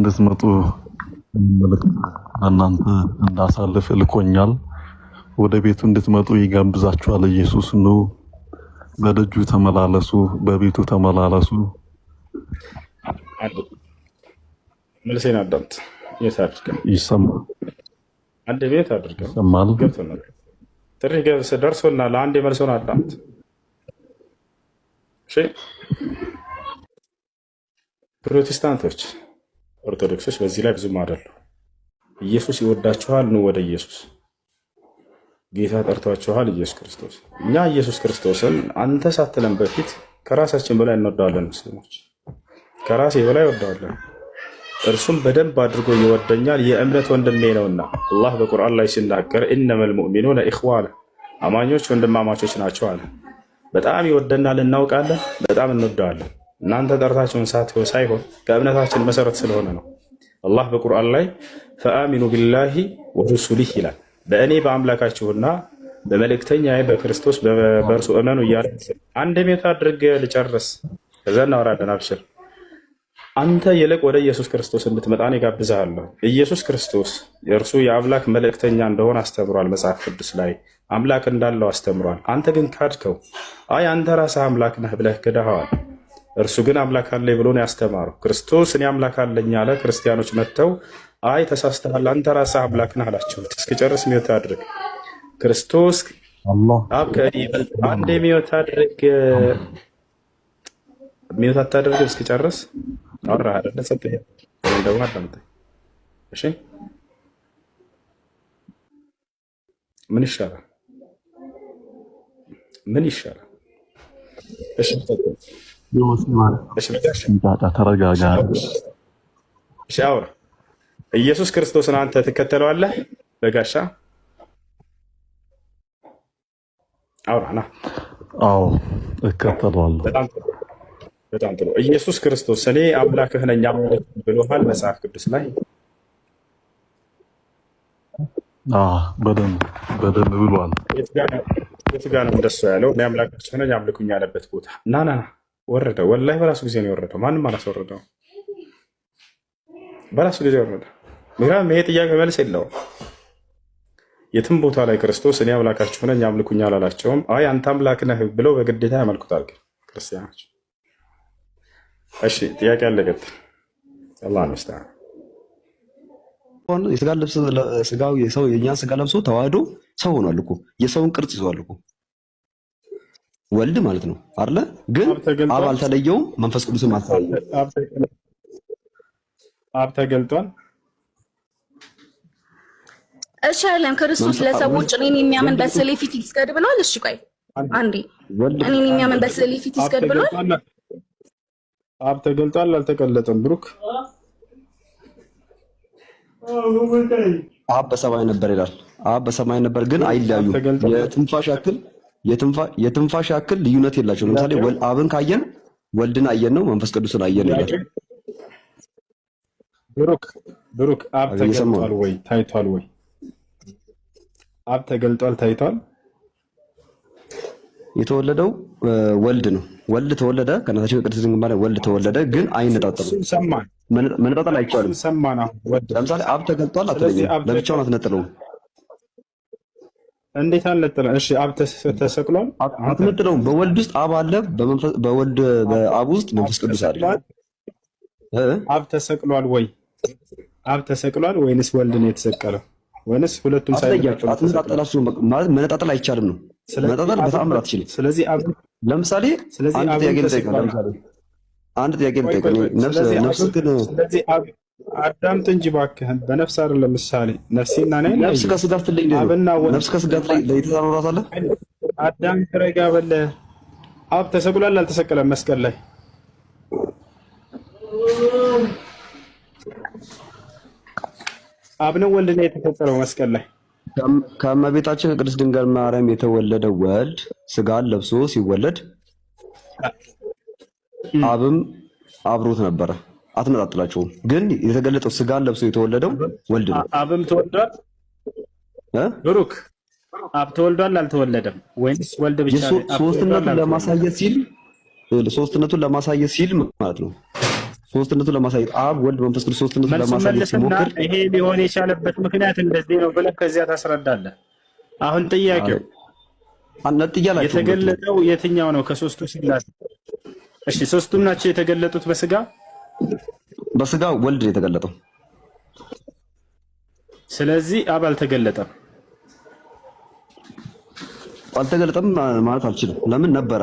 እንድትመጡ መልእክት እናንተ እንዳሳልፍ ልኮኛል። ወደ ቤቱ እንድትመጡ ይጋብዛችኋል። ኢየሱስ ነው። በደጁ ተመላለሱ፣ በቤቱ ተመላለሱ። መልሴን አዳምጥ። የት አድርገህ ይሰማል? አንድ ቤት አድርገህ ይሰማል? ገብቶናል። ጥሪ ገብስ ደርሶናል። አንድ መልሶን አዳምጥ። እሺ ፕሮቴስታንቶች፣ ኦርቶዶክሶች በዚህ ላይ ብዙም አይደሉ። ኢየሱስ ይወዳችኋል፣ ኑ ወደ ኢየሱስ። ጌታ ጠርቷችኋል፣ ኢየሱስ ክርስቶስ። እኛ ኢየሱስ ክርስቶስን አንተ ሳትለን በፊት ከራሳችን በላይ እንወደዋለን። ሙስሊሞች ከራሴ በላይ እወደዋለን። እርሱም በደንብ አድርጎ ይወደኛል፣ የእምነት ወንድሜ ነውና። አላህ በቁርአን ላይ ሲናገር ኢነመል ሙእሚኑነ ኢኽዋነ፣ አማኞች ወንድማማቾች ናቸው አለ። በጣም ይወደናል፣ እናውቃለን፣ በጣም እንወደዋለን። እናንተ ጠርታችሁን ሳይሆን ከእምነታችን መሰረት ስለሆነ ነው። አላህ በቁርአን ላይ ፈአሚኑ ቢላሂ ወሩሱሊህ ይላል። በእኔ በአምላካችሁና በመልእክተኛዬ በክርስቶስ በእርሱ እመኑ እያለ አንድ ሜት አድርጌ ልጨርስ፣ ከዛ እናወራለን። አብሽር። አንተ ይልቅ ወደ ኢየሱስ ክርስቶስ እንድትመጣ እኔ ጋብዝሃለሁ። ኢየሱስ ክርስቶስ የእርሱ የአምላክ መልእክተኛ እንደሆነ አስተምሯል። መጽሐፍ ቅዱስ ላይ አምላክ እንዳለው አስተምሯል። አንተ ግን ካድከው። አይ አንተ ራስህ አምላክ ነህ ብለህ ክደኸዋል። እርሱ ግን አምላክ አለኝ ብሎ ነው ያስተማረው። ክርስቶስ እኔ አምላክ አለኝ አለ። ክርስቲያኖች መጥተው አይ ተሳስተሃል፣ አንተ ራስህ አምላክ ነህ አላችሁት። እስኪጨርስ ሚወት አድርግ። ክርስቶስ አብ ከእኔ ይበልጣል። አንዴ ሚወት አድርግ። ሚወት አታደርግ እስኪጨርስ አወራህ አይደለ? ሰጥህ ደግሞ አዳምጠኝ እሺ። ምን ይሻላል? ምን ይሻላል? እሺ ተረጋጋ። እሺ አውራ። ኢየሱስ ክርስቶስን አንተ ትከተለዋለህ? በጋሻ አውራ ና። አዎ እከተለዋለሁ። በጣም ጥሩ። ኢየሱስ ክርስቶስ እኔ አምላክህ ነኝ ብሎሃል መጽሐፍ ቅዱስ ላይ? በደንብ ብሏል። የት ጋ ነው እንደሱ ያለው? እኔ አምላካችሁ ነኝ አምልኩኝ ያለበት ቦታ ና ወረደ። ወላሂ በራሱ ጊዜ ነው የወረደው። ማንም አላስወረደው። በራሱ ጊዜ ወረደ። ምክንያቱም ይሄ ጥያቄ መልስ የለውም። የትም ቦታ ላይ ክርስቶስ እኔ አምላካችሁ ነኝ አምልኩኝ አላላቸውም። አይ አንተ አምላክ ነህ ብለው በግዴታ ያመልኩታል ክርስቲያኖች። እሺ ጥያቄ አለ። ቀጥል። አላህ ይመስገን። የስጋ ልብስ ስጋው የሰው የኛን ስጋ ለብሶ ተዋህዶ ሰው ሆኗል እኮ። የሰውን ቅርጽ ይዟል እኮ ወልድ ማለት ነው አይደለ? ግን አብ አልተለየውም፣ መንፈስ ቅዱስም አልተለየውም። አብ ተገልጧል። እሺ አይደለም። ክርስቶስ ለሰዎች እኔን የሚያምን በስዕሌ ፊት ይስገድ ብሏል። እሺ ቆይ አንዴ፣ እኔን የሚያምን በስዕሌ ፊት ይስገድ ብሏል። አብ ተገልጧል አልተገለጠም? ብሩክ አብ በሰማይ ነበር ይላል። አብ በሰማይ ነበር ግን አይለያዩም። የትንፋሽ ያክል ልዩነት የላቸው። ለምሳሌ አብን ካየን ወልድን አየን ነው፣ መንፈስ ቅዱስን አየን ይላል። ብሩክ አብ ተገልጧል ወይ ታይቷል ወይ? አብ ተገልጧል ታይቷል? የተወለደው ወልድ ነው። ወልድ ተወለደ ከእናታችን ቅድስት ድንግል ማርያም ወልድ ተወለደ፣ ግን አይነጣጠሉም። መነጣጠል አይቻልም። ለምሳሌ አብ ተገልጧል አትለኝም፣ ለብቻውን አትነጥለውም። እንዴት አልነጥለም? እሺ አብ ተሰቅሏል አትነጥለውም። በወልድ ውስጥ አብ አለ፣ በወልድ በአብ ውስጥ መንፈስ ቅዱስ አለ። አብ ተሰቅሏል ወይ? አብ ተሰቅሏል ወይንስ ወልድ ነው የተሰቀለው? ወይንስ ሁለቱም አትነጣጠላችሁ ማለት መነጣጠል አይቻልም ነው። መነጣጠል በተአምር አትችልም። ስለዚህ አብ ለምሳሌ አንድ ጥያቄ ልጠይቅህ። ነፍስ ግን ስለዚህ አዳምጥ እንጂ እባክህን። በነፍስ አይደለም። ምሳሌ ነፍሴና ነኝ ነፍስ ከስጋ ስትለይ ነፍስ ከስጋ ለይተሳኖራታለህ። አዳም ተረጋ በለ። አብ ተሰቅሏል አልተሰቀለም? መስቀል ላይ አብ ነው ወልድ ነው የተሰቀለው? መስቀል ላይ ከእመቤታችን ከቅድስት ድንግል ማርያም የተወለደ ወልድ ስጋን ለብሶ ሲወለድ አብም አብሮት ነበረ። አትነጣጥላቸውም። ግን የተገለጠው ስጋን ለብሶ የተወለደው ወልድ ነው። አብም ተወልዷል። ብሩክ አብ ተወልዷል አልተወለደም? ወይስ ወልድ ብቻ? ሶስትነቱን ለማሳየት ሲል ማለት ነው። ሶስትነቱን ለማሳየት አብ ወልድ መንፈስ ቅዱስ ሶስትነቱን ለማሳየት ሲሞክር ይሄ ሊሆን የቻለበት ምክንያት እንደዚህ ነው ብለህ ከዚያ ታስረዳለህ። አሁን ጥያቄው የተገለጠው የትኛው ነው ከሶስቱ ስላሴ? እሺ ሶስቱም ናቸው የተገለጡት በስጋ ወልድ ነው የተገለጠው። ስለዚህ አብ አልተገለጠም ማለት አልችልም። ለምን ነበረ?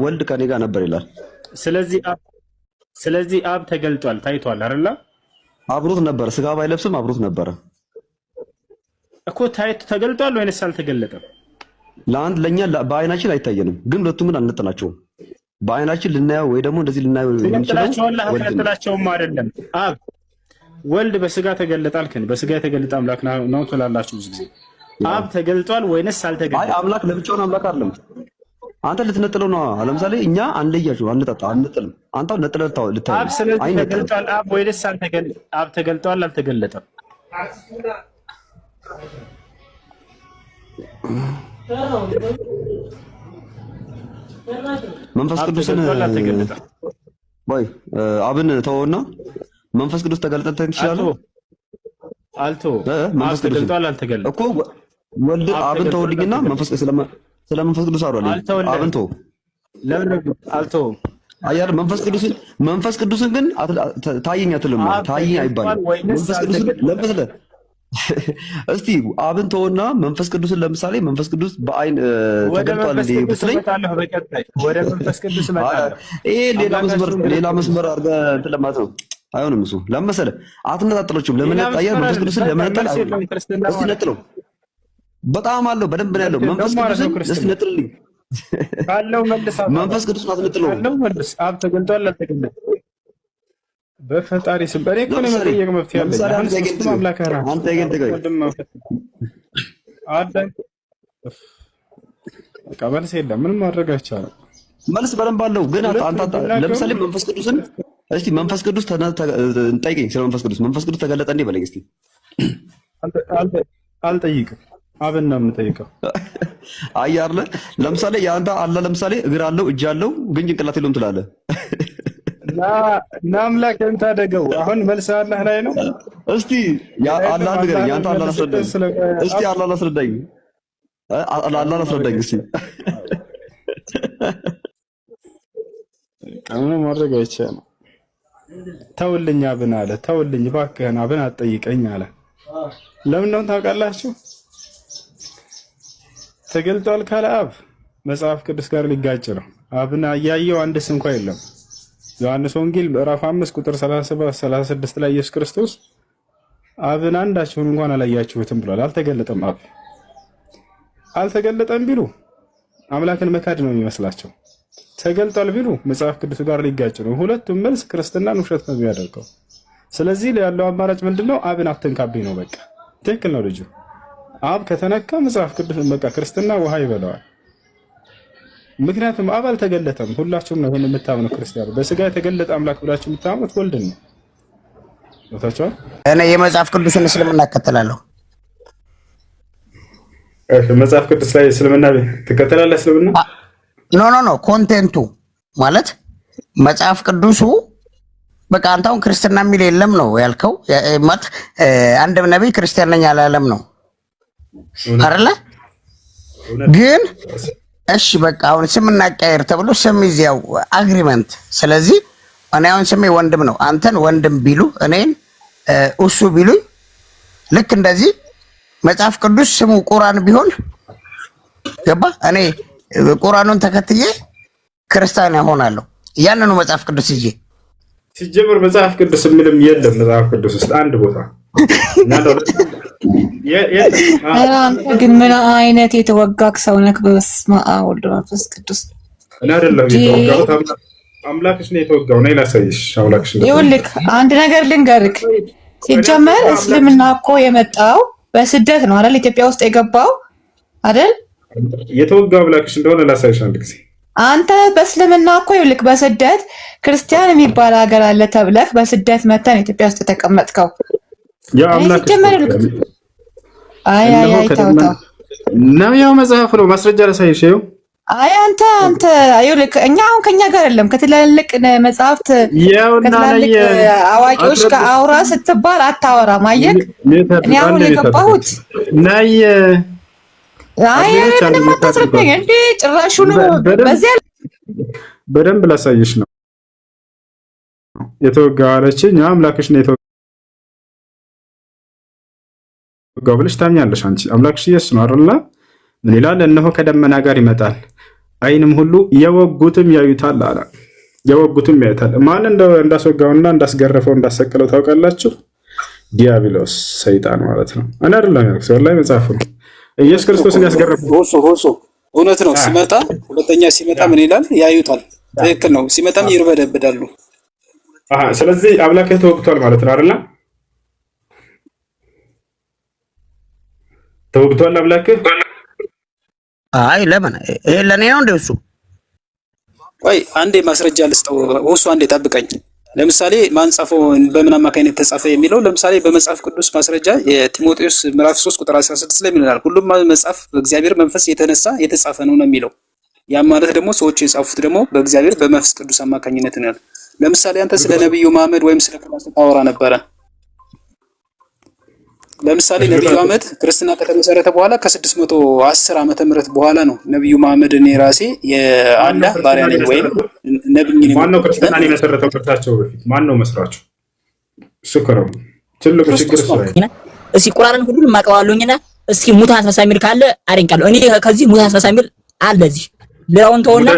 ወልድ ከኔ ጋር ነበር ይላል። ስለዚህ አብ ተገልጧል፣ ታይቷል አይደል? አብሮት ነበር። ስጋ ባይለብስም አብሮት ነበረ እኮ። ተገልጧል ወይንስ አልተገለጠም? ለኛ በአይናችን አይታየንም፣ ግን ሁለቱም አልነጠላቸውም። በአይናችን ልናየው ወይ ደግሞ እንደዚህ ልናየው የምንችላቸውም አይደለም። አብ ወልድ በስጋ ተገለጠ አልከን። በስጋ የተገለጠ አምላክ ነው ትላላችሁ ብዙ ጊዜ። አብ ተገልጧል ወይንስ አልተገለጠም? አይ አምላክ ለብቻውን አምላክ አይደለም። አንተ ልትነጥለው ነው። ለምሳሌ እኛ አንለያችሁ፣ አንጥልም። አንተ ነጥለው ልታይ። አብ ስለዚህ ተገልጧል አብ ወይንስ አልተገለጠም? አብ ተገልጧል አልተገለጠም? መንፈስ ቅዱስን ወይ አብን ተወውና መንፈስ ቅዱስ ተገልጠልተን ትችላለህ? አልቶ መንፈስ ተገልጧል አልተገለጠም እኮ። ወልድ አብን ተወልኝና መንፈስ ቅዱስ ስለ መንፈስ ቅዱስ አውራለሁ። አብን ተው። ለምን አልቶ አያር መንፈስ ቅዱስን ግን ታየኝ አትልም። ታየኝ አይባልም። መንፈስ ቅዱስን ለምሳሌ እስቲ አብን ተወውና መንፈስ ቅዱስን ለምሳሌ መንፈስ ቅዱስ በአይን ተገልጧል እንዴ ብትለኝ ወደ መንፈስ ቅዱስ መጣለሁ። ይሄ ሌላ መስመር አድርገህ እንትን ለማለት ነው። አይሆንም። እሱ ለምሳሌ አትነጣጥሎችም። ለምን አያር መንፈስ ቅዱስን ለምን እስቲ ነጥለው። በጣም አለው በደንብ ነው ያለው። መንፈስ ቅዱስን እስቲ ነጥልልኝ ካለው መልስ። መንፈስ ቅዱስን አትነጥለው። ካለው መልስ። አብ ተገልጧል አልተገለጠም? በፈጣሪ ስም እኔ እኮ ነው መጠየቅ መብት ያለኝ። አንተ ግን ተገኝ አዳም በቃ መልስ የለም። ምንም ማድረግ አይቻልም። መልስ በደንብ አለው። ግን አንተ ለምሳሌ መንፈስ ቅዱስን እስቲ መንፈስ ቅዱስ ጠይቀኝ። ስለ መንፈስ ቅዱስ ተገለጠ እንዴ በለኝ እስቲ። አልጠይቅም። አብን ነው የምጠይቀው። አያርለ ለምሳሌ ያንተ አለ ለምሳሌ እግር አለው እጅ አለው ግን ጭንቅላት የለውም ትላለህ። እና አምላክ እንታደገው። አሁን መልስ አላህ ላይ ነው። እስቲ አላህ ንገረኝ። አንተ አላህ አስረዳኝ እስቲ። አላህ አስረዳኝ። አላህ አስረዳኝ እስቲ። ቀኑ ማድረግ አይቻልም። ተውልኝ አብን አለ። ተውልኝ እባክህን አብን አትጠይቀኝ አለ። ለምን ነው ታውቃላችሁ? ተገልጧል ካለ አብ መጽሐፍ ቅዱስ ጋር ሊጋጭ ነው። አብን ያየው አንድስ እንኳን የለም። ዮሐንስ ወንጌል ምዕራፍ 5 ቁጥር 37 36 ላይ ኢየሱስ ክርስቶስ አብን አንዳችሁን እንኳን አላያችሁትም ብሏል። አልተገለጠም። አብ አልተገለጠም ቢሉ አምላክን መካድ ነው የሚመስላቸው። ተገልጧል ቢሉ መጽሐፍ ቅዱስ ጋር ሊጋጭ ነው። ሁለቱም መልስ ክርስትናን ውሸት ነው የሚያደርገው። ስለዚህ ያለው አማራጭ ምንድነው? አብን አትንካብኝ ነው በቃ። ትክክል ነው ልጁ። አብ ከተነካ መጽሐፍ ቅዱስ በቃ ክርስትና ውሃ ይበላዋል። ምክንያቱም አብ አልተገለጠም። ሁላችሁም ነው ይሄን የምታምኑ ክርስቲያኑ። በስጋ የተገለጠ አምላክ ብላችሁ የምታምኑት ወልድ ነው። ወታቻው እኔ የመጽሐፍ ቅዱስን እስልምና እከተላለሁ። መጽሐፍ ቅዱስ ላይ እስልምና ትከተላለህ? እስልምና ኖ ኮንቴንቱ ማለት መጽሐፍ ቅዱሱ በቃ አንተ አሁን ክርስትና የሚል የለም ነው ያልከው። ማለት አንድ ነብይ ክርስቲያን ነኝ አላለም ነው አይደለ? ግን እሺ በቃ አሁን ስም እናቀያየር ተብሎ ስም ይዚያው አግሪመንት። ስለዚህ እኔ አሁን ስሜ ወንድም ነው። አንተን ወንድም ቢሉ እኔን እሱ ቢሉኝ ልክ እንደዚህ መጽሐፍ ቅዱስ ስሙ ቁርአን ቢሆን ገባ? እኔ ቁርአኑን ተከትዬ ክርስቲያን እሆናለሁ። ያንኑ መጽሐፍ ቅዱስ ይዤ ሲጀምር መጽሐፍ ቅዱስ ምንም የለም። መጽሐፍ ቅዱስ ውስጥ አንድ ቦታ ግን ምን አይነት የተወጋክ ሰው ነክ? በስመ አብ ወወልድ ወመንፈስ ቅዱስ። እኔ አይደለም የተወጋሁት አምላክሽ ነው የተወጋው። ነይ ላሳይሽ። አምላክሽ ነው። ይኸውልህ አንድ ነገር ልንገርክ። ሲጀመር እስልምና እኮ የመጣው በስደት ነው አይደል? ኢትዮጵያ ውስጥ የገባው አይደል? የተወጋው አምላክሽ እንደሆነ ላሳይሽ አንድ ጊዜ። አንተ በእስልምና እኮ ይኸውልህ በስደት ክርስቲያን የሚባል ሀገር አለ ተብለህ በስደት መተን ኢትዮጵያ ውስጥ የተቀመጥከው ያ አምላክ አይ ታውታ ነው። ያው መጽሐፍ ነው። ማስረጃ ላሳይሽ። ይኸው አይ አንተ እኛ አሁን ከኛ ጋር አይደለም ከትላልቅ መጽሐፍት ከትላልቅ አዋቂዎች ጋር አውራ ስትባል አታወራም። አየክ እኔ አሁን የገባሁት ናይ አይ ምንም አታስረዳኝ እንዴ ጭራሹን በዚያ በደንብ ላሳየሽ ነው የተወጋው አለችኝ። አምላክሽ ነው የተወጋው ብለሽ ታምኛለሽ አንቺ። አምላክሽ ኢየሱስ ነው አይደል? ምን ይላል? እነሆ ከደመና ጋር ይመጣል፣ ዓይንም ሁሉ የወጉትም ያዩታል አለ። የወጉትም ያዩታል። ማን እንዳስወጋውና እንዳስገረፈው እንዳሰቀለው ታውቃላችሁ? ዲያብሎስ ሰይጣን ማለት ነው። እኔ አይደለም ያልኩት፣ ወላሂ መጽሐፉ ነው። ኢየሱስ ክርስቶስን ያስገረፈው ሆሶ እውነት ነው። ሲመጣ ሁለተኛ ሲመጣ ምን ይላል? ያዩታል። ትክክል ነው። ሲመጣም ይርበደብዳሉ። ስለዚህ አምላክህ ተወግቷል ማለት ነው አይደል? ተወግቷል አምላክህ። አይ ለምን ይሄ ለኔ ነው እንደሱ? ቆይ አንዴ ማስረጃ ልስጠው። ሆሶ አንዴ ጠብቀኝ። ለምሳሌ ማን ጻፈው በምን አማካይነት ተጻፈ የሚለው ለምሳሌ በመጽሐፍ ቅዱስ ማስረጃ የቲሞቴዎስ ምዕራፍ 3 ቁጥር 16 ላይ ምን ይላል? ሁሉም መጽሐፍ በእግዚአብሔር መንፈስ የተነሳ የተጻፈ ነው የሚለው። ያ ማለት ደግሞ ሰዎች የጻፉት ደግሞ በእግዚአብሔር በመንፈስ ቅዱስ አማካኝነት ነው። ለምሳሌ አንተ ስለ ነብዩ መሐመድ ወይም ስለ ቁርአን ታወራ ነበረ። ለምሳሌ ነብዩ መሐመድ ክርስትና ከተመሰረተ በኋላ ከ610 ዓመተ ምህረት በኋላ ነው ነብዩ መሐመድ እኔ ራሴ የአላህ ባሪያ ነኝ ወይም ነብይ ነኝ። ማን ነው ክርስትናን የመሰረተው? ከርታቸው በፊት ማን ነው መስራቹ? ሽክሩ ትልቁ ችግር እሱ ነው። እስኪ ቁርአንን ሁሉንም አቀዋለሁኝና እስኪ ሙታን አስነሳ የሚል ካለ አደንቃለሁ። እኔ ከዚህ ሙታን አስነሳ የሚል አለ እዚህ ሌላውን ተውና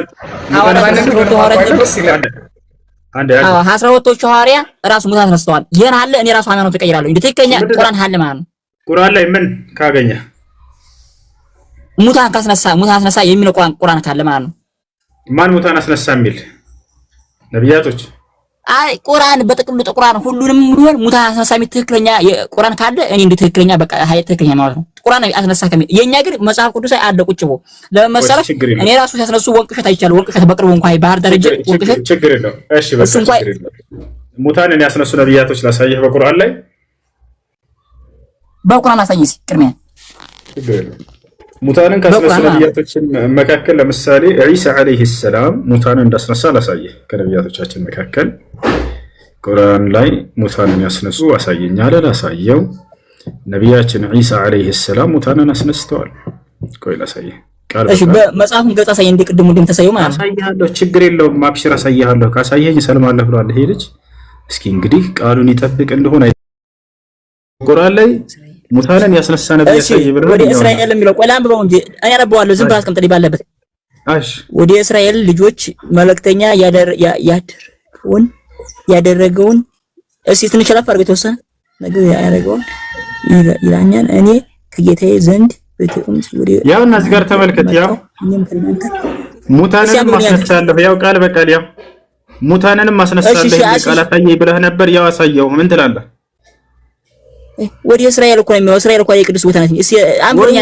አስራ ሁለቶቹ ሐዋርያ ራሱ ሙታን አስነስተዋል። ይሄን አለ እኔ ራሱ ሃይማኖት ተቀይራለሁ። እንዴ ትክክለኛ ቁርአን አለ ማለት ነው። ቁርአን ላይ ምን ካገኘ ሙታን አስነሳ የሚለው ቁርአን ካለ ማለት ነው። ማን ሙታን አስነሳ የሚል ነብያቶች? አይ ቁርአን በጥቅሉ ቁርአን ሁሉንም ቢሆን ሙታን አስነሳ የሚል ትክክለኛ ቁርአን ካለ እኔ እንደ ትክክለኛ በቃ ሃይ ትክክለኛ ማለት ነው። ቁርአን አስነሳ ከሚል የኛ ግን መጽሐፍ ቅዱስ ላይ አለ ቁጭ ብሎ ለመሰረት እኔ ራሱ ሲያስነሱ ወንቅሸት አይቻለሁ። ወንቅሸት በቅርቡ እንኳን ባህር ደረጃ ወንቅሸት ችግር የለው። እሺ በቃ ችግር የለው። ሙታንን ያስነሱ ነብያቶች ላሳየህ በቁርአን ላይ በቁርአን አሳየኝ ቅድሚያ። ችግር የለው። ሙታንን ካስነሱ ነብያቶች መካከል ለምሳሌ ኢሳ አለይሂ ሰላም ሙታንን እንዳስነሳ ላሳየህ። ከነብያቶቻችን መካከል ቁርአን ላይ ሙታንን ያስነሱ አሳየኛል። ላሳየው ነቢያችን ኢሳ አለይሂ ሰላም ሙታንን አስነስተዋል። ቆይ ላሳየህ። እሺ በመጽሐፉን ገጻ ሳይ እንደ ቅድሙ እንደምታሳየው ማለት ነው። አሳይሃለሁ፣ ችግር የለውም። ማብሽር አሳይሃለሁ። ካሳየኝ ሰልማለሁ ብሏል ይሄ ልጅ። እስኪ እንግዲህ ቃሉን ይጠብቅ እንደሆነ ቁርአን ላይ ሙታንን ያስነሳ ነብይ ያሳይ ብለው ወደ እስራኤል የሚለው ቆይ ላንብበው እንጂ እኔ አነባዋለሁ። ዝም ብለህ አስቀምጥልኝ ባለበት። እሺ ወደ እስራኤል ልጆች መልእክተኛ ያደረገውን እስኪ ትንሽ ለፍ አድርገው የተወሰነ ነገር ያደረገውን ይላኛል። እኔ ከጌታዬ ዘንድ ያው እና እዚህ ጋር ተመልከት። ያው ሙታንንም ማስነሳለሁ፣ ያው ቃል በቃል ያው ሙታንንም ማስነሳለሁ ቃል አሳየኝ ብለህ ነበር። ያው አሳየው። ምን ትላለህ? ወደ እስራኤል እኮ ነው የሚለው። እስራኤል እኮ የቅዱስ ቦታ ነች። እሺ አምሮኛ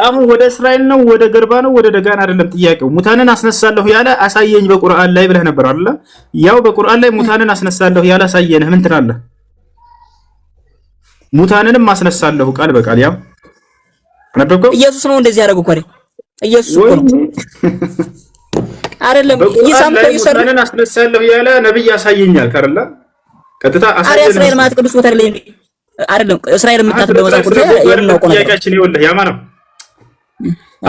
አሁን ወደ እስራኤል ነው ወደ ገርባ ነው ወደ ደጋን አይደለም ጥያቄው። ሙታንን አስነሳለሁ ያለ አሳየኝ በቁርአን ላይ ብለህ ነበር አይደል? ያው በቁርአን ላይ ሙታንን አስነሳለሁ ያለ አሳየንህ። ምን ትላለህ? ሙታንንም አስነሳለሁ ቃል በቃል ያው አነበብከው። ኢየሱስ ነው እንደዚህ ያደረገው እኮ ኢየሱስ እኮ ነው አይደለም? ሙታንን አስነሳለሁ ያለ ነብይ ያሳየኛል ካረላ ቀጥታ አሳየኝ። እስራኤል ማለት ቅዱስ ቦታ አይደለም። እስራኤል የምታተበው መጽሐፍ ቅዱስ የምናውቀው ነው። ጥያቄያችን ይኸውልህ ያማ ነው።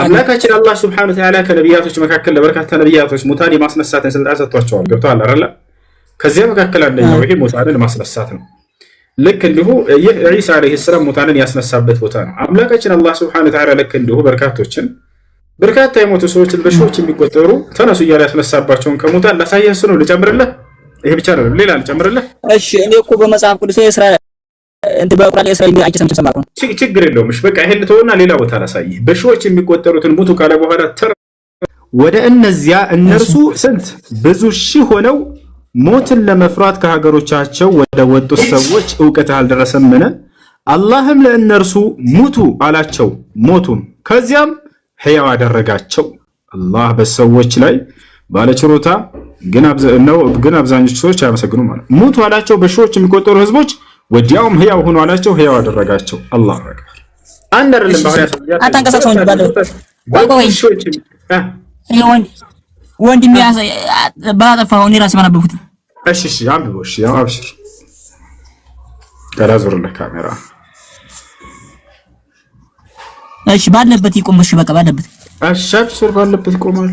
አምላካችን አላህ ሱብሓነሁ ወተዓላ ከነብያቶች መካከል ለበርካታ ነብያቶች ሙታን የማስነሳትን ስልጣን ሰጥቷቸዋል። ገብቶሃል አይደል? ከዚያ መካከል አንደኛው ይሄ ሙታንን ማስነሳት ነው። ልክ እንዲሁ ይህ ኢሳ አለይሂ ሰላም ሙታንን ያስነሳበት ቦታ ነው። አምላካችን አላህ ሱብሓነሁ ወተዓላ ልክ እንዲሁ በርካታ የሞቱ ሰዎችን በሺዎች የሚቆጠሩ ተነሱ እያለ ያስነሳባቸውን ከሙታን ላሳየህ። እሱ ነው ልጨምርልህ። ይሄ ብቻ ነው ሌላ ልጨምርልህ። እሺ እኔ እኮ በመጽሐፍ ቅዱስ በቁርአን የእስራኤል አይቼ ሰምቼ ሰማሁ። ችግር የለውም። እሺ በቃ ይሄን ልተውና ሌላ ቦታ ላሳየህ። በሺዎች የሚቆጠሩትን ሙቱ ካለ በኋላ ወደ እነዚያ እነርሱ ስንት ብዙ ሺህ ሆነው ሞትን ለመፍራት ከሀገሮቻቸው ወደ ወጡት ሰዎች ዕውቀት አልደረሰምን? አላህም ለእነርሱ ሙቱ አላቸው፣ ሞቱም። ከዚያም ሕያው አደረጋቸው። አላህ በሰዎች ላይ ባለችሮታ ግን አብዛኞቹ ሰዎች አያመሰግኑም ማለት ሙቱ አላቸው። በሺዎች የሚቆጠሩ ህዝቦች ወዲያውም ሕያው ሆኑ አላቸው፣ ሕያው አደረጋቸው። አላህ አክበር። አንድ አይደለም ባህሪያ አታንቀሳቅሰው እንጂ ባለው ወንድሜ ባጠፋው እኔ ራሴ ባነበብኩት። እሺ አንብበው። እሺ ያው አብሽር ተራዙርልህ ካሜራ። እሺ ባለበት ይቆም። እሺ በቃ ባለበት። እሺ አብሽር ባለበት ይቆማል።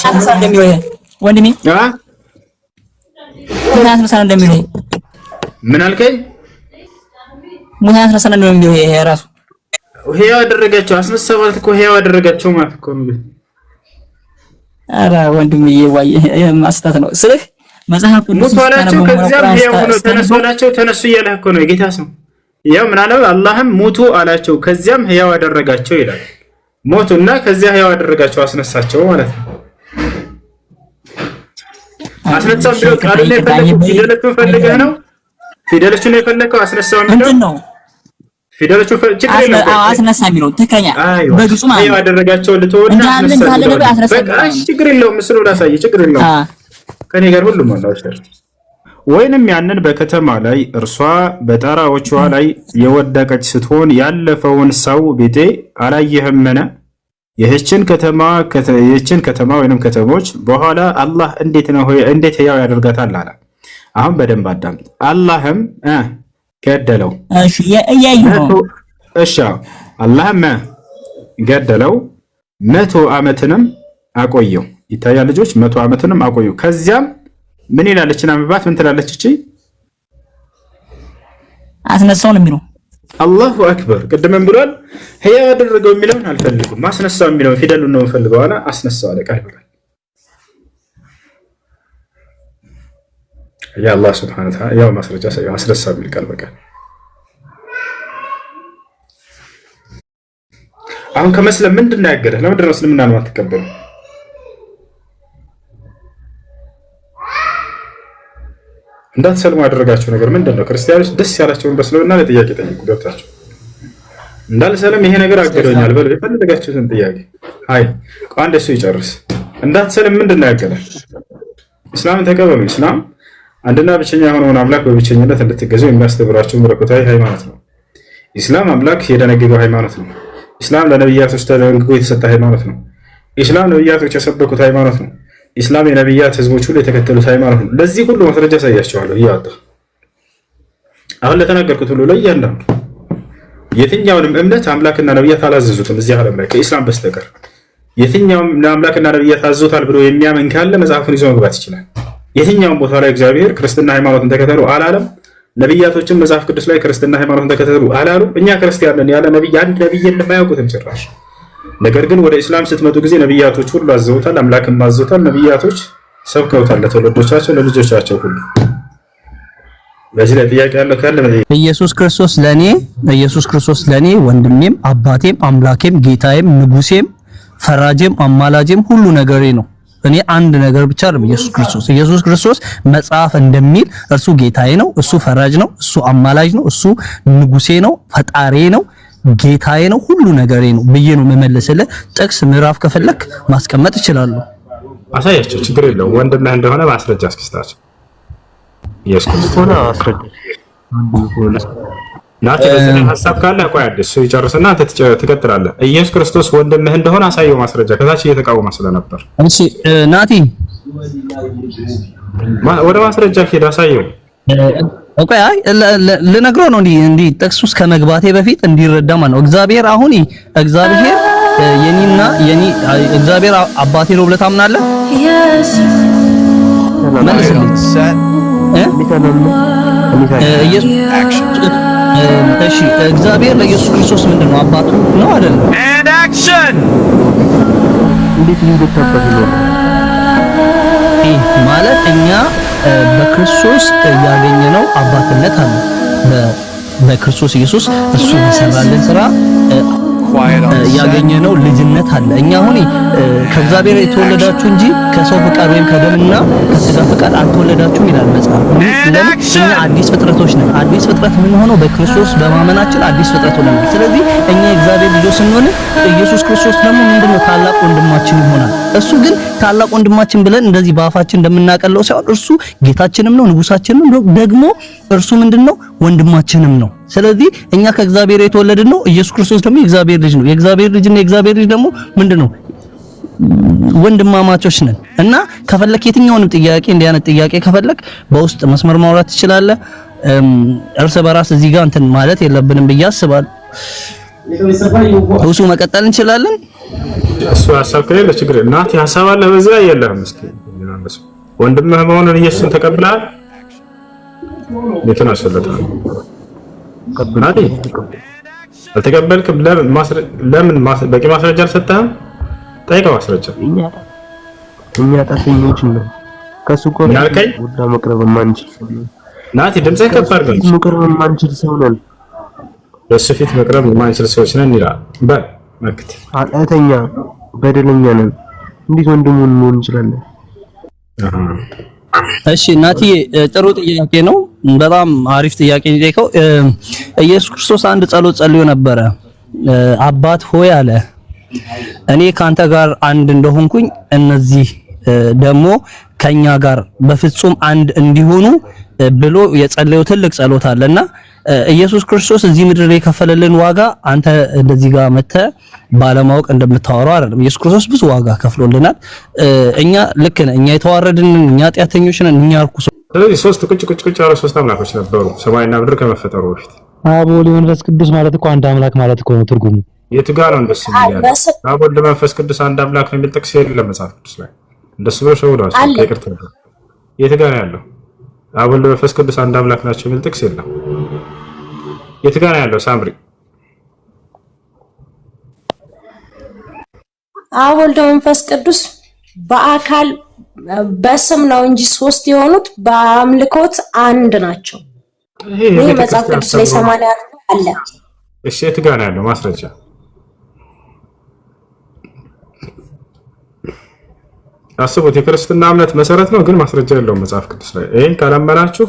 ሻንሳ እንደሚለው ወንድሜ ሻንሳ እንደሚለው ምን አልከኝ? ሙታን ሻንሳ እንደሚለው ይሄ ራሱ ህያው አደረጋቸው። አስነሳባት እኮ ህያው አደረጋቸው ማለት እኮ ነው። ኧረ ወንድምዬ ወይ ማስተት ነው ስልህ መጽሐፍ ቅዱስ ሙቷላቸው ከዚያም ህያው ሆነው ተነሱላቸው። ተነሱ እያለህ እኮ ነው የጌታ ስም። ያው ምን አለ? አላህም ሙቱ አላቸው ከዚያም ህያው አደረጋቸው ይላል። ሞቱና ከዚያ ህያው አደረጋቸው አስነሳቸው ማለት ነው። አስነሳው ቢለው ቃል ላይ ፈለገው ፊደሎቹን ፈልገህ ነው። ፊደሎቹን ነው የፈለከው። አስነሳው የሚለው ነው ፊደሎቹ ችግር የለም። አስነሳ የሚለው ትክክለኛ በግጹ ማለት ነው ያደረጋቸው ልትወና አስነሳ። በቃ ችግር የለውም። ምስሉ ላሳይ ችግር የለውም። ከኔ ጋር ሁሉም አላውሽር ወይንም ያንን በከተማ ላይ እርሷ በጣራዎቿ ላይ የወደቀች ስትሆን ያለፈውን ሰው ቤቴ አላየህምን? ይህችን ከተማ ወይንም ከተሞች በኋላ አላህ እንዴት ሕያው ያደርጋታል አለ። አሁን በደንብ አዳምጥ። አላህም ገደለው። እሺ አላህም ገደለው 100 ዓመትንም አቆየው። ይታያል ልጆች 100 ዓመትንም አቆየው። ከዚያም ምን ይላለችና አንብባት ምን ትላለች? እቺ አስነሳው ነው የሚለው። አላሁ አክበር። ቅድምም ብሏል ሕያው ያደረገው የሚለውን አልፈልግም፣ አስነሳው የሚለውን ፊደሉን ነው የምፈልገው አለ። አስነሳው አለ ቃል በቃል ያ አላህ ሱብሓነሁ ወተዓላ ያው ማስረጃ ሳይሆን አስነሳው የሚል ቃል በቃል። አሁን ከመስለም ምንድን ነው ያገደህ? ለምንድን ነው እስልምናን የማትቀበለው? እንዳትሰልሙ ያደረጋቸው ነገር ምንድን ነው? ክርስቲያኖች ደስ ያላቸውን በእስልምና ላይ ጥያቄ ጠይቁ ገብታቸው። እንዳልሰለም ይሄ ነገር አገዶኛል በለው የፈለጋችሁትን ጥያቄ። አይ አንድ እሱ ይጨርስ። እንዳትሰለም ምንድን ነው ያገደህ? እስላምን ተቀበሉ። እስላም አንድና ብቸኛ የሆነውን አምላክ በብቸኝነት እንድትገዙ የሚያስተምራቸው መለኮታዊ ሃይማኖት ነው። ኢስላም አምላክ የደነገገው ሃይማኖት ነው። ኢስላም ለነብያቶች ተደንግጎ የተሰጠ ሃይማኖት ነው። ኢስላም ነብያቶች የሰበኩት ሃይማኖት ነው። ኢስላም የነብያት ህዝቦች ሁሉ የተከተሉት ሃይማኖት ነው። ለዚህ ሁሉ ማስረጃ ሳያቸዋለሁ እያወጣ አሁን ለተናገርኩት ሁሉ ለእያንዳንዱ የትኛውንም እምነት አምላክና ነብያት አላዘዙትም እዚህ ዓለም ላይ ከኢስላም በስተቀር። የትኛውም አምላክና ነብያት አዘዙታል ብሎ የሚያምን ካለ መጽሐፉን ይዞ መግባት ይችላል። የትኛውም ቦታ ላይ እግዚአብሔር ክርስትና ሃይማኖትን ተከተሉ አላለም። ነብያቶችን መጽሐፍ ቅዱስ ላይ ክርስትና ሃይማኖትን ተከተሉ አላሉ። እኛ ክርስቲያን ነን ያለ ነብይ አንድ ነብይ የማያውቁትም ጭራሽ። ነገር ግን ወደ ኢስላም ስትመጡ ጊዜ ነብያቶች ሁሉ አዘውታል፣ አምላክም አዘውታል። ነብያቶች ሰብከውታል ለተወለዶቻቸው ለልጆቻቸው ሁሉ። በዚህ ላይ ጥያቄ ያለው ካለ ኢየሱስ ክርስቶስ ለኔ ወንድሜም አባቴም አምላኬም ጌታዬም ንጉሴም ፈራጄም አማላጄም ሁሉ ነገሬ ነው። እኔ አንድ ነገር ብቻ አይደለም ኢየሱስ ክርስቶስ መጽሐፍ እንደሚል እርሱ ጌታዬ ነው፣ እሱ ፈራጅ ነው፣ እሱ አማላጅ ነው፣ እሱ ንጉሴ ነው፣ ፈጣሪ ነው፣ ጌታዬ ነው፣ ሁሉ ነገሬ ነው ብዬ ነው የምመልስልህ። ጥቅስ ምዕራፍ ከፈለክ ማስቀመጥ እችላለሁ። አሳያቸው፣ ችግር የለውም። ወንድምህ እንደሆነ ማስረጃ አስከስታቸው። ኢየሱስ ክርስቶስ ናቲ በዚህ ሐሳብ ካለ ቆይ እሱ ይጨርስና አንተ ትቀጥላለህ። ኢየሱስ ክርስቶስ ወንድምህ እንደሆነ አሳየው ማስረጃ። ከታች እየተቃወመ ስለነበር እሺ ናቲ ወደ ማስረጃ ሄድ አሳየው። ቆይ አይ ልነግረው ነው እንዲህ ጥቅስ ውስጥ ከመግባቴ በፊት እንዲረዳ ማለት ነው። እግዚአብሔር የኔና የኔ እግዚአብሔር አባቴ ነው ብለህ ታምናለህ? እሺ እግዚአብሔር ለኢየሱስ ክርስቶስ ምንድን ነው? አባቱ ነው አይደለም? እንዴት ይንገታበታል ማለት እኛ በክርስቶስ ያገኘነው አባትነት አለ። በክርስቶስ ኢየሱስ እሱ የሰራልን ስራ ያገኘነው ልጅነት አለ። እኛ አሁን ከእግዚአብሔር የተወለዳችሁ እንጂ ከሰው ፍቃድ ወይም ከደምና ከስጋ ፍቃድ አልተወለዳችሁም ይላል መጽሐፍ። እኛ አዲስ ፍጥረቶች ነን። አዲስ ፍጥረት ምን ሆነው በክርስቶስ በማመናችን አዲስ ፍጥረት ሆነናል። ስለዚህ እኛ የእግዚአብሔር ልጆች ስንሆን ኢየሱስ ክርስቶስ ደግሞ ምንድነው ታላቅ ወንድማችን ይሆናል። እሱ ግን ታላቅ ወንድማችን ብለን እንደዚህ በአፋችን እንደምናቀለው ሳይሆን እርሱ ጌታችንም ነው ንጉሳችንም ነው። ደግሞ እርሱ ምንድነው ወንድማችንም ነው። ስለዚህ እኛ ከእግዚአብሔር የተወለድን ነው። ኢየሱስ ክርስቶስ ደግሞ የእግዚአብሔር ልጅ ነው። የእግዚአብሔር ልጅና የእግዚአብሔር ልጅ ደግሞ ምንድነው? ወንድማማቾች ነን። እና ከፈለክ የትኛውንም ጥያቄ እንዲህ አይነት ጥያቄ ከፈለክ በውስጥ መስመር ማውራት ትችላለህ። እርስ በራስ እዚህ ጋር እንትን ማለት የለብንም ብዬ አስባለሁ። እሱ መቀጠል እንችላለን። እሱ ሐሳብ ከሌለ ችግር እናት ሐሳብ አለ በዛ የለህም። እስኪ ወንድምህ መሆኑን ኢየሱስን ተቀብለሃል? ለምን አሰለታል? እናቴ አልተቀበልክም። ለምን በቂ ማስረጃ አልሰጠህም? ጠይቀው ማስረጃ። እኛ ጣተኞች ነን። ከሱ ጋር ወዳ መቅረብ ማንችል ናቲ ድምጽህ ከፍ አድርገህ መቅረብ ማንችል ሰው ነን። በሱ ፊት መቅረብ ማንችል ሰዎች ነን ይላል። በመክት ኃጢአተኛ በደለኛ ነን። እንዴት ወንድሙን እንሆን እንችላለን? እሺ ናቲ ጥሩ ጥያቄ ነው። በጣም አሪፍ ጥያቄ ነው የጠየቀው። ኢየሱስ ክርስቶስ አንድ ጸሎት ጸልዮ ነበረ። አባት ሆይ አለ እኔ ካንተ ጋር አንድ እንደሆንኩኝ እነዚህ ደግሞ ከኛ ጋር በፍጹም አንድ እንዲሆኑ ብሎ የጸለየው ትልቅ ጸሎት አለና ኢየሱስ ክርስቶስ እዚህ ምድር ላይ የከፈለልን ዋጋ አንተ እንደዚህ ጋር መተህ ባለማወቅ እንደምታወራው አይደለም። ኢየሱስ ክርስቶስ ብዙ ዋጋ ከፍሎልናል። እኛ ልክ ነን። እኛ የተዋረድን፣ እኛ ኃጢአተኞች ነን፣ እኛ ርኩስ። ስለዚህ ሶስት ቁጭ ያሉ ሶስት አምላኮች ነበሩ ሰማይና ምድር ከመፈጠሩ በፊት። አብ ወልድ መንፈስ ቅዱስ ማለት እኮ አንድ አምላክ ማለት እኮ ነው ትርጉሙ። የቱ ጋር ነው እንደሱ የሚያለው? አብ ወልድ መንፈስ ቅዱስ አንድ አምላክ ነው የሚል ጥቅስ የለም መጽሐፍ ቅዱስ ላይ። እንደሱ ብሎ ሸውዳው ከይቅርታ የቱ ጋር ነው ያለው? አብ ወልድ መንፈስ ቅዱስ አንድ አምላክ ናቸው የሚል ጥቅስ የለም። የቱ ጋር ነው ያለው? ሳምሪ አብ ወልድ መንፈስ ቅዱስ በአካል በስም ነው እንጂ ሶስት የሆኑት በአምልኮት አንድ ናቸው። ይሄ መጽሐፍ ቅዱስ ላይ 80 አለ። እሺ የቱ ጋር ነው ያለው ማስረጃ? አስቡት፣ የክርስትና እምነት መሰረት ነው፣ ግን ማስረጃ የለውም መጽሐፍ ቅዱስ ላይ። ይሄን ካላመናችሁ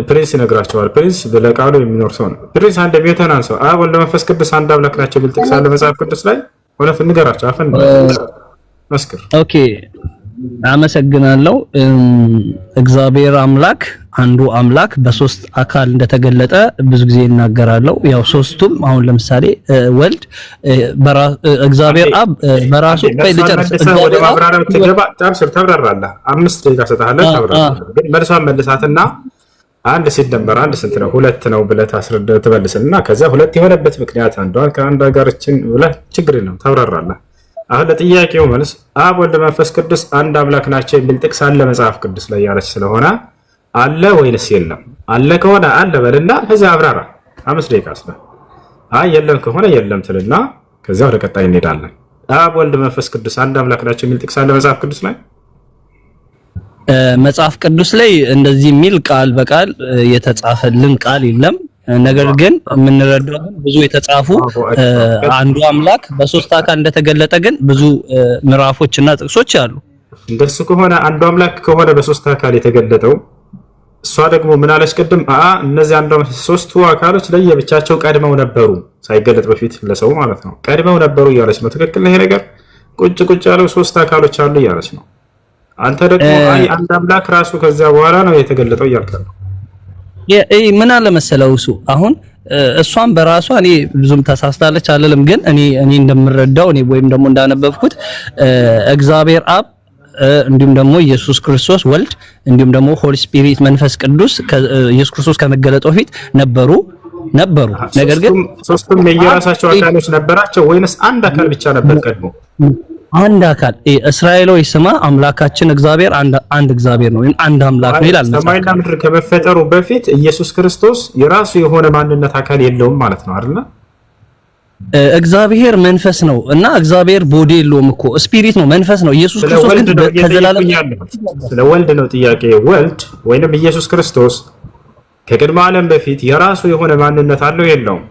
ፕሪንስ ይነግራቸዋል። ፕሪንስ ለቃሉ የሚኖር ሰው ነው። ፕሪንስ አንድ ቤተናን ሰው አብ ወልድ መንፈስ ቅዱስ አንድ አምላክ ናቸው ብል ጥቅስ አለ መጽሐፍ ቅዱስ ላይ። እውነት እንገራቸው አፈን መስክር። ኦኬ አመሰግናለሁ። እግዚአብሔር አምላክ አንዱ አምላክ በሶስት አካል እንደተገለጠ ብዙ ጊዜ እናገራለሁ። ያው ሶስቱም አሁን ለምሳሌ ወልድ እግዚአብሔር አብ በራሱ ልጨርስ ወደ ማብራሪያው ተብራራለህ። 5 ደቂቃ ሰጣለህ ታብራራለህ። ግን መልሷን መልሳትና አንድ ሲደመር አንድ ስንት ነው? 2 ነው ብለህ ታስረዳህ ትመልስልና ከዛ 2 የሆነበት ምክንያት አንዷን ከአንድ ጋርችን ብለህ ችግር የለም ታብራራለህ። አሁን ለጥያቄው መልስ አብ ወልድ መንፈስ ቅዱስ አንድ አምላክ ናቸው የሚል ጥቅስ አለ መጽሐፍ ቅዱስ ላይ ያለች ስለሆነ አለ ወይንስ የለም? አለ ከሆነ አለ በልና ከዛ አብራራ። 5 ደቂቃ ስለ አይ የለም ከሆነ የለም ትልና ከዛ ወደ ቀጣይ እንሄዳለን። አብ ወልድ መንፈስ ቅዱስ አንድ አምላክ ናቸው የሚል ጥቅስ አለ መጽሐፍ ቅዱስ ላይ? መጽሐፍ ቅዱስ ላይ እንደዚህ የሚል ቃል በቃል የተጻፈልን ቃል የለም። ነገር ግን የምንረዳው ብዙ የተጻፉ አንዱ አምላክ በሶስት አካል እንደተገለጠ ግን ብዙ ምዕራፎችና ጥቅሶች አሉ። እንደሱ ከሆነ አንዱ አምላክ ከሆነ በሶስት አካል የተገለጠው እሷ ደግሞ ምን አለች ቅድም? እነዚህ አንዱ ሶስቱ አካሎች ለየብቻቸው ቀድመው ነበሩ፣ ሳይገለጥ በፊት ለሰው ማለት ነው። ቀድመው ነበሩ እያለች ነው። ትክክል ነው ይሄ ነገር? ቁጭ ያለው ሶስት አካሎች አሉ እያለች ነው። አንተ ደግሞ አይ አንድ አምላክ ራሱ ከዚያ በኋላ ነው የተገለጠው እያልከ ነው። ምን አለ መሰለው እሱ አሁን እሷን በራሷ እኔ ብዙም ተሳስታለች አለለም። ግን እኔ እንደምረዳው እኔ ወይም ደግሞ እንዳነበብኩት እግዚአብሔር አብ እንዲሁም ደግሞ ኢየሱስ ክርስቶስ ወልድ እንዲሁም ደግሞ ሆሊ ስፒሪት መንፈስ ቅዱስ ኢየሱስ ክርስቶስ ከመገለጡ በፊት ነበሩ። ነገር ግን ሶስቱም የየራሳቸው አካሎች ነበራቸው ወይንስ አንድ አካል ብቻ ነበር ቀድሞ? አንድ አካል። እስራኤላዊ ስማ አምላካችን እግዚአብሔር አንድ እግዚአብሔር ነው፣ አንድ አምላክ ነው ይላል። ሰማይና ምድር ከመፈጠሩ በፊት ኢየሱስ ክርስቶስ የራሱ የሆነ ማንነት አካል የለውም ማለት ነው አይደል? እግዚአብሔር መንፈስ ነው እና እግዚአብሔር ቦዲ የለውም እኮ ስፒሪት ነው፣ መንፈስ ነው። ኢየሱስ ክርስቶስ ከዘላለም ስለ ወልድ ነው ጥያቄ። ወልድ ወይንም ኢየሱስ ክርስቶስ ከቅድመ ዓለም በፊት የራሱ የሆነ ማንነት አለው የለውም?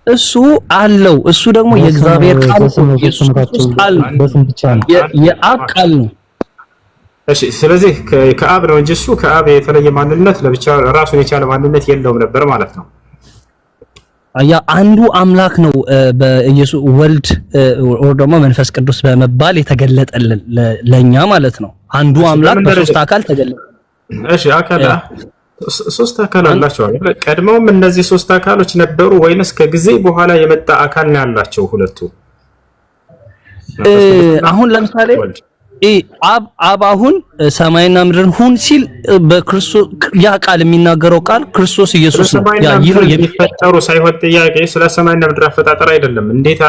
እሱ አለው። እሱ ደግሞ የእግዚአብሔር ቃል ነው። ኢየሱስ ክርስቶስ ቃል የአብ ቃል ነው። እሺ፣ ስለዚህ ከአብ ነው እንጂ እሱ ከአብ የተለየ ማንነት ለብቻ ራሱን የቻለ ማንነት የለውም ነበር ማለት ነው። ያ አንዱ አምላክ ነው በኢየሱስ ወልድ ወር ደግሞ መንፈስ ቅዱስ በመባል የተገለጠልን ለኛ ማለት ነው። አንዱ አምላክ በሶስት አካል ተገለጠ። እሺ፣ አካል ሶስት አካል አላቸው አይደል? ቀድመውም እነዚህ ሶስት አካሎች ነበሩ ወይንስ ከጊዜ በኋላ የመጣ አካል ነው ያላቸው ሁለቱ? አሁን ለምሳሌ አብ አሁን ሰማይና ምድርን ሁን ሲል በክርስቶስ ያ ቃል የሚናገረው ቃል ክርስቶስ ኢየሱስ ነው። ያ የሚፈጠሩ ሳይሆን ጥያቄ ስለ ሰማይና ምድር አፈጣጠር አይደለም። እንዴት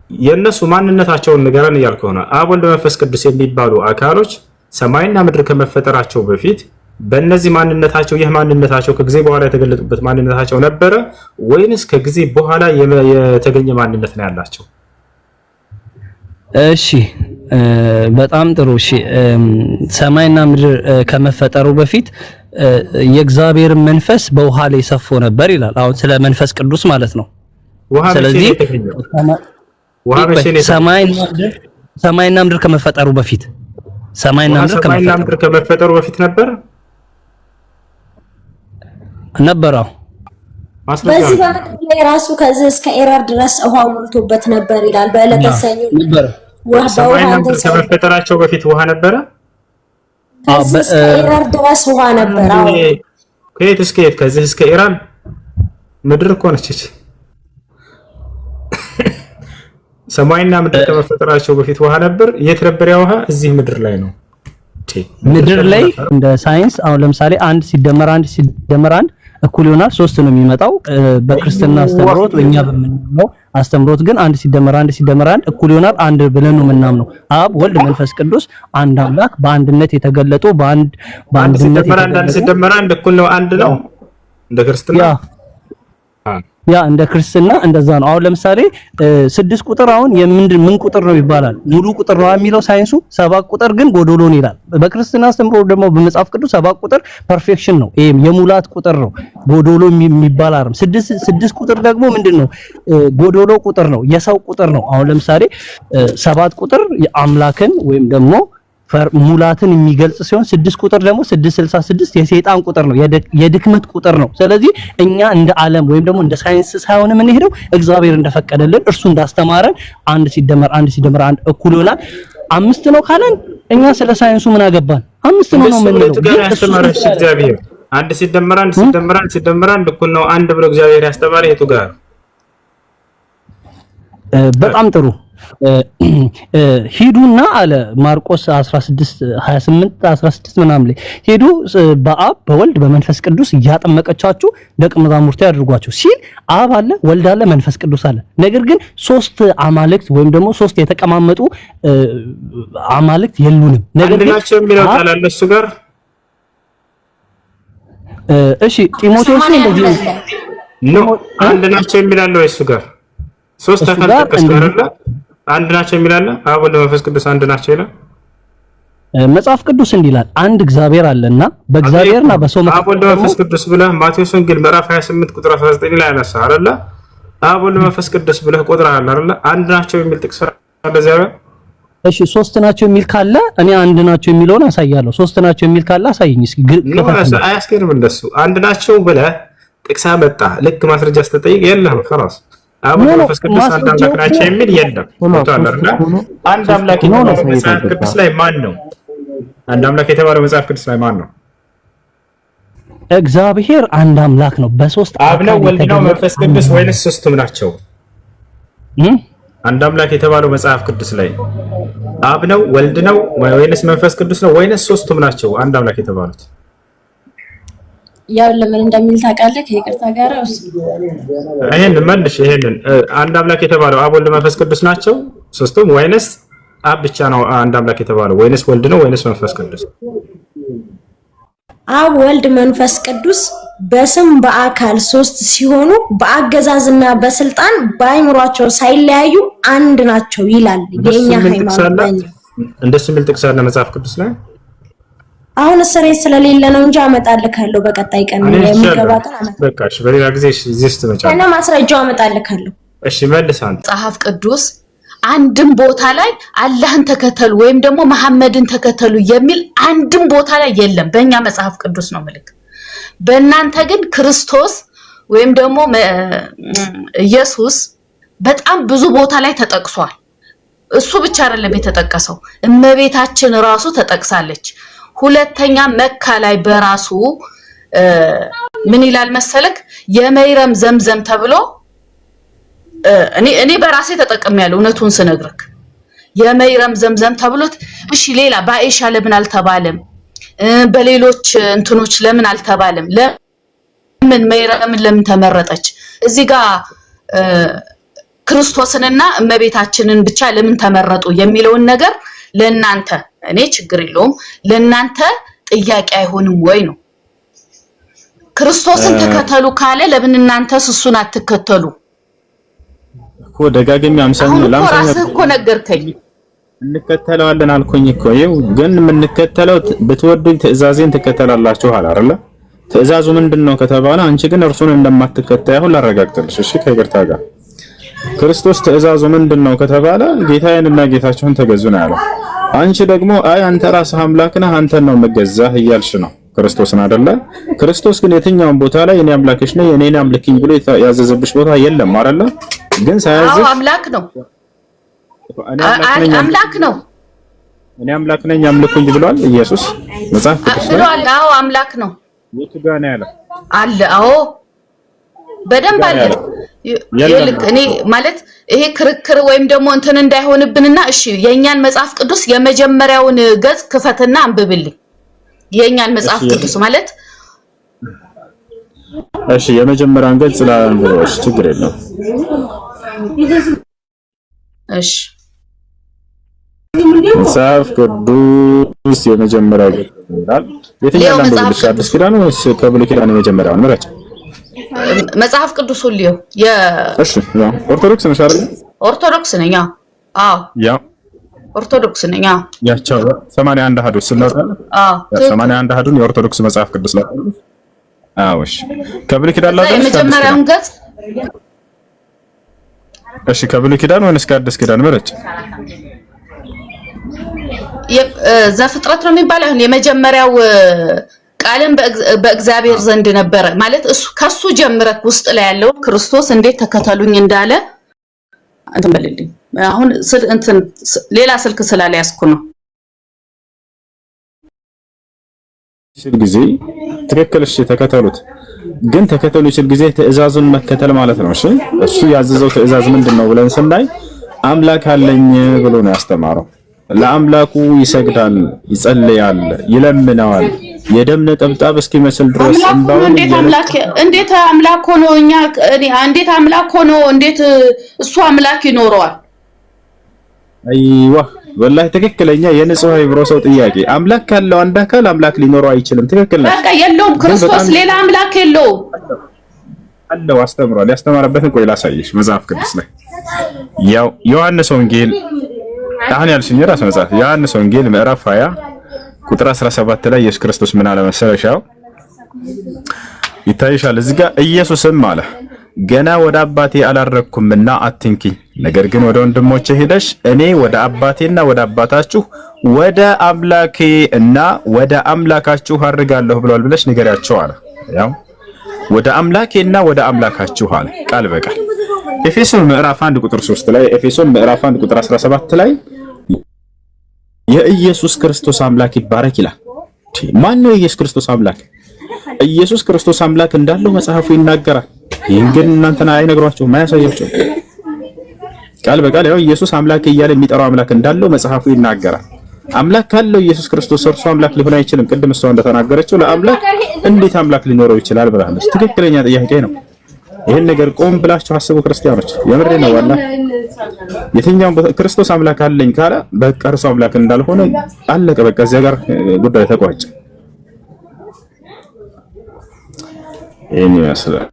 የነሱ ማንነታቸውን ንገረን እያልከው ነው። አብ ወልድ መንፈስ ቅዱስ የሚባሉ አካሎች ሰማይና ምድር ከመፈጠራቸው በፊት በእነዚህ ማንነታቸው ይህ ማንነታቸው ከጊዜ በኋላ የተገለጡበት ማንነታቸው ነበረ ወይንስ ከጊዜ በኋላ የተገኘ ማንነት ነው ያላቸው? እሺ በጣም ጥሩ። እሺ ሰማይና ምድር ከመፈጠሩ በፊት የእግዚአብሔር መንፈስ በውሃ ላይ ሰፎ ነበር ይላል። አሁን ስለ መንፈስ ቅዱስ ማለት ነው። ስለዚህ ሰማይና ምድር ከመፈጠሩ በፊት ሰማይና ምድር ከመፈጠሩ በፊት ነበር። በዚህ በምድር ላይ ራሱ ከዚህ እስከ ኤራር ድረስ ውሃ ሞልቶበት ነበር ይላል። በዕለተ ሰኞ ሰማይና ምድር ከመፈጠራቸው በፊት ውሃ ነበረ። ከዚህ እስከ ኤራር ድረስ ውሃ ነበር። ከየት እስከ የት? ከዚህ እስከ ኤራር ምድር እኮ ነች። ሰማይና ምድር ከመፈጠራቸው በፊት ውሃ ነበር። የት ነበር ያ ውሃ? እዚህ ምድር ላይ ነው። ምድር ላይ እንደ ሳይንስ አሁን ለምሳሌ 1 ሲደመር 1 እኩል ይሆናል 3 ነው የሚመጣው። በክርስትና አስተምሮት ወኛ በምንለው አስተምሮት ግን 1 ሲደመር 1 እኩል ይሆናል 1 ብለን ነው የምናምነው። አብ ወልድ መንፈስ ቅዱስ አንድ አምላክ በአንድነት የተገለጡ በአንድነት ሲደመር 1 እኩል ነው 1 ነው እንደ ክርስትና ያ እንደ ክርስትና እንደዛ ነው። አሁን ለምሳሌ 6 ቁጥር አሁን ምን ቁጥር ነው ይባላል? ሙሉ ቁጥር ነው የሚለው ሳይንሱ። 7 ቁጥር ግን ጎዶሎ ነው ይላል። በክርስትና አስተምሮ ደግሞ በመጽሐፍ ቅዱስ 7 ቁጥር ፐርፌክሽን ነው። ይሄም የሙላት ቁጥር ነው፣ ጎዶሎ የሚባል አይደለም። 6 ቁጥር ደግሞ ምንድነው? ጎዶሎ ቁጥር ነው፣ የሰው ቁጥር ነው። አሁን ለምሳሌ 7 ቁጥር የአምላክን ወይም ደግሞ ሙላትን የሚገልጽ ሲሆን 6 ቁጥር ደግሞ 666 የሰይጣን ቁጥር ነው፣ የድክመት ቁጥር ነው። ስለዚህ እኛ እንደ ዓለም ወይም ደግሞ እንደ ሳይንስ ሳይሆን የምንሄደው እግዚአብሔር እንደፈቀደልን እርሱ እንዳስተማረን 1 ሲደመር 1 እኩል ይሆናል 5 ነው ካለን እኛ ስለ ሳይንሱ ምን አገባን? 5 ነው የምንለው። ያስተማረሽ እግዚአብሔር 1 ሲደመር 1 እኩል ነው 1 ብሎ እግዚአብሔር ያስተማረ የቱ ጋር? በጣም ጥሩ። ሂዱና አለ ማርቆስ 16 ምናምን ላይ ሄዱ በአብ በወልድ በመንፈስ ቅዱስ እያጠመቀቻችሁ ደቀ መዛሙርት ያድርጓቸው ሲል አብ አለ፣ ወልድ አለ፣ መንፈስ ቅዱስ አለ። ነገር ግን 3 አማልክት ወይም ደግሞ 3 የተቀማመጡ አማልክት የሉንም። ነገር ግን አንድናቸው የሚለው ቃል አለ እሱ ጋር። እሺ ጢሞቴዎስ እንደዚህ ነው አንድናቸው የሚላለው እሱ ጋር 3 አካል ተከስተረላ አንድ ናቸው የሚላል። አብ ወልድ መንፈስ ቅዱስ አንድ ናቸው ይላል መጽሐፍ ቅዱስ እንዲላል። አንድ እግዚአብሔር አለና በእግዚአብሔርና በሰው አብ ወልድ መንፈስ ቅዱስ ብለህ ማቴዎስ ወንጌል ምዕራፍ 28 ቁጥር 19 ላይ ያነሳ አይደለ? አብ ወልድ መንፈስ ቅዱስ ብለህ ቁጥር አለ አይደለ? አንድ ናቸው የሚል ጥቅስ አለ እዚያ። እሺ 3 ናቸው የሚል ካለ እኔ አንድ ናቸው የሚለውን አሳያለሁ። 3 ናቸው የሚል ካለ አሳይኝ እስኪ። አያስኬድም እንደሱ። አንድ ናቸው ብለህ ጥቅስ አመጣ ልክ ማስረጃ ስትጠይቅ የለህም خلاص አብ ወልድ መንፈስ ቅዱስ አንድ አምላክ ናቸው የሚል የለም። አንድ አምላክ የተባለው መጽሐፍ ቅዱስ ላይ ማን ነው? አንድ አምላክ የተባለው መጽሐፍ ቅዱስ ላይ ማን ነው? እግዚአብሔር አንድ አምላክ ነው። በ3 አብ ነው፣ ወልድ ነው፣ መንፈስ ቅዱስ ወይንስ ሶስቱም ናቸው? አንድ አምላክ የተባለው መጽሐፍ ቅዱስ ላይ አብ ነው፣ ወልድ ነው ወይንስ መንፈስ ቅዱስ ነው ወይንስ ሶስቱም ናቸው አንድ አምላክ የተባሉት? ያው ለምን እንደሚል ታውቃለህ? ከይቅርታ ጋር ይሄን መልሽ። ይሄንን አንድ አምላክ የተባለው አብ ወልድ መንፈስ ቅዱስ ናቸው ሶስቱም ወይንስ አብ ብቻ ነው አንድ አምላክ የተባለው ወይንስ ወልድ ነው ወይንስ መንፈስ ቅዱስ? አብ ወልድ መንፈስ ቅዱስ በስም በአካል 3 ሲሆኑ በአገዛዝና በስልጣን በአይምሯቸው ሳይለያዩ አንድ ናቸው ይላል የኛ ሃይማኖት። እንደሱ የሚል ጥቅስ አለ መጽሐፍ ቅዱስ ላይ። አሁን ስሬ ስለሌለ ነው እንጂ አመጣልካለሁ በቀጣይ ቀን የሚገባ ቀን አመጣ። በቃ እሺ፣ በሌላ ጊዜ እዚህ ስትመጫለሽ እና ማስረጃው አመጣልካለሁ። እሺ መልስ። አንተ መጽሐፍ ቅዱስ አንድም ቦታ ላይ አላህን ተከተሉ ወይም ደግሞ መሐመድን ተከተሉ የሚል አንድም ቦታ ላይ የለም። በእኛ መጽሐፍ ቅዱስ ነው ምልክ። በእናንተ ግን ክርስቶስ ወይም ደግሞ ኢየሱስ በጣም ብዙ ቦታ ላይ ተጠቅሷል። እሱ ብቻ አይደለም የተጠቀሰው፣ እመቤታችን ራሱ ተጠቅሳለች። ሁለተኛ መካ ላይ በራሱ ምን ይላል መሰለክ የመይረም ዘምዘም ተብሎ እኔ በራሴ ተጠቅሜያለሁ እውነቱን ስነግርክ የመይረም ዘምዘም ተብሎት እሺ ሌላ በአይሻ ለምን አልተባለም በሌሎች እንትኖች ለምን አልተባለም ለምን መይረም ለምን ተመረጠች እዚህ ጋር ክርስቶስንና እመቤታችንን ብቻ ለምን ተመረጡ የሚለውን ነገር ለእናንተ እኔ ችግር የለውም ለእናንተ ጥያቄ አይሆንም ወይ ነው ክርስቶስን ተከተሉ ካለ ለምን እናንተ እሱን አትከተሉ እኮ ደጋግሜ 50 ራስህ እኮ ነገርከኝ እንከተለዋለን አልኩኝ እኮ ይኸው ግን የምንከተለው ብትወዱኝ ትእዛዜን ትከተላላችሁ አይደል ትእዛዙ ምንድነው ከተባለ አንቺ ግን እርሱን እንደማትከተይ አሁን ላረጋግጥልሽ እሺ ከይቅርታ ጋር ክርስቶስ ትእዛዙ ምንድነው ከተባለ ጌታዬንና ጌታችሁን ተገዙ ነው ያለው አንቺ ደግሞ አይ አንተ ራስህ አምላክ ነህ አንተን ነው መገዛህ እያልሽ ነው ክርስቶስን አይደለ ክርስቶስ ግን የትኛውን ቦታ ላይ እኔ አምላክሽ ነኝ እኔን አምልኪኝ ብሎ ያዘዘብሽ ቦታ የለም አይደለ ግን ሳያዝሽ አምላክ ነው አምላክ ነው እኔ አምላክ ነኝ አምልኩኝ ብሏል ኢየሱስ መጽሐፍ ቅዱስ ላይ ብሏል አዎ አምላክ ነው የቱ ጋር ነው ያለው አለ አዎ በደንብ አለ ይልክ እኔ ማለት ይሄ ክርክር ወይም ደግሞ እንትን እንዳይሆንብንና እሺ የኛን መጽሐፍ ቅዱስ የመጀመሪያውን ገጽ ክፈትና አንብብልኝ የኛን መጽሐፍ ቅዱስ ማለት እሺ የመጀመሪያውን ገጽ ላንብብሽ ችግር የለም እሺ መጽሐፍ ቅዱስ የመጀመሪያው ገጽ ይላል የትኛው ላንብብልሽ አዲስ ኪዳን ወይስ ከብሉይ ኪዳን የመጀመሪያውን ምረጭ መጽሐፍ ቅዱስ ሁሉ እሺ ያው ኦርቶዶክስ ነሽ አይደል ኦርቶዶክስ ነኝ አዎ ያው ኦርቶዶክስ ነኝ ያቻው 81 አሐዱ ስለታ 81 አሐዱን የኦርቶዶክስ መጽሐፍ ቅዱስ ላይ እሺ ከብሉይ ኪዳን ላይ የመጀመሪያውን ገጽ እሺ ከብሉይ ኪዳን ወይስ ከአዲስ ኪዳን ምረጭ ዘፍጥረት ነው የሚባለው የመጀመሪያው ቃልም በእግዚአብሔር ዘንድ ነበረ ማለት እሱ ከሱ ጀምረክ ውስጥ ላይ ያለው ክርስቶስ እንዴት ተከተሉኝ እንዳለ እንትን በልልኝ አሁን እንትን ሌላ ስልክ ስላልያዝኩ ነው ጊዜ ትክክል እሺ ተከተሉት ግን ተከተሉ ይችል ጊዜ ትእዛዙን መከተል ማለት ነው እሺ እሱ ያዘዘው ትእዛዝ ምንድነው ብለን ስናይ አምላክ አለኝ ብሎ ነው ያስተማረው ለአምላኩ ይሰግዳል ይጸልያል ይለምናል የደም ነጠብጣብ እስኪመስል ድረስ እንባው እንዴት አምላክ ሆኖ እንዴት አምላክ ሆኖ እንዴት እሱ አምላክ ይኖረዋል አይዋ ወላሂ ትክክለኛ የንጹህ አይብሮ ሰው ጥያቄ አምላክ ካለው አንድ አካል አምላክ ሊኖረው አይችልም ትክክል ነው በቃ የለውም ክርስቶስ ሌላ አምላክ የለውም አለው አስተምሯል ያስተማረበትን ቆይ ላሳይሽ መጽሐፍ ቅዱስ ላይ ያው ዮሐንስ ወንጌል አሁን ያልሽኝ ራስ መጽሐፍ ዮሐንስ ወንጌል ምዕራፍ 20 ቁጥር 17 ላይ ኢየሱስ ክርስቶስ ምን አለ መሰለሻው ይታይሻል እዚህ ጋር ኢየሱስም አለ ገና ወደ አባቴ አላረኩምና አትንኪኝ ነገር ግን ወደ ወንድሞቼ ሄደሽ እኔ ወደ አባቴና ወደ አባታችሁ ወደ አምላኬ እና ወደ አምላካችሁ አድርጋለሁ ብሏል ብለሽ ንገሪያቸው አለ ያው ወደ አምላኬና ወደ አምላካችሁ አለ ቃል በቃል ኤፌሶን ምዕራፍ 1 ቁጥር 3 ላይ ኤፌሶን ምዕራፍ 1 ቁጥር 17 ላይ የኢየሱስ ክርስቶስ አምላክ ይባረክ ይላል ማን ነው ኢየሱስ ክርስቶስ አምላክ ኢየሱስ ክርስቶስ አምላክ እንዳለው መጽሐፉ ይናገራል ይሄን ግን እናንተና አይነግሯችሁ ማያሳያችሁ ቃል በቃል ያው ኢየሱስ አምላክ እያለ የሚጠራው አምላክ እንዳለው መጽሐፉ ይናገራል አምላክ ካለው ኢየሱስ ክርስቶስ እርሱ አምላክ ሊሆን አይችልም ቅድም እሷ እንደተናገረችው ለአምላክ እንዴት አምላክ ሊኖረው ይችላል ብላለች ትክክለኛ ጥያቄ ነው ይሄን ነገር ቆም ብላችሁ አስቡ ክርስቲያኖች የምሬ ነው ዋላ የትኛው ክርስቶስ አምላክ አለኝ ካለ በቃ እርሱ አምላክ እንዳልሆነ አለቀ በቃ እዚያ ጋር ጉዳይ ተቋጨ ይሄን ይመስላል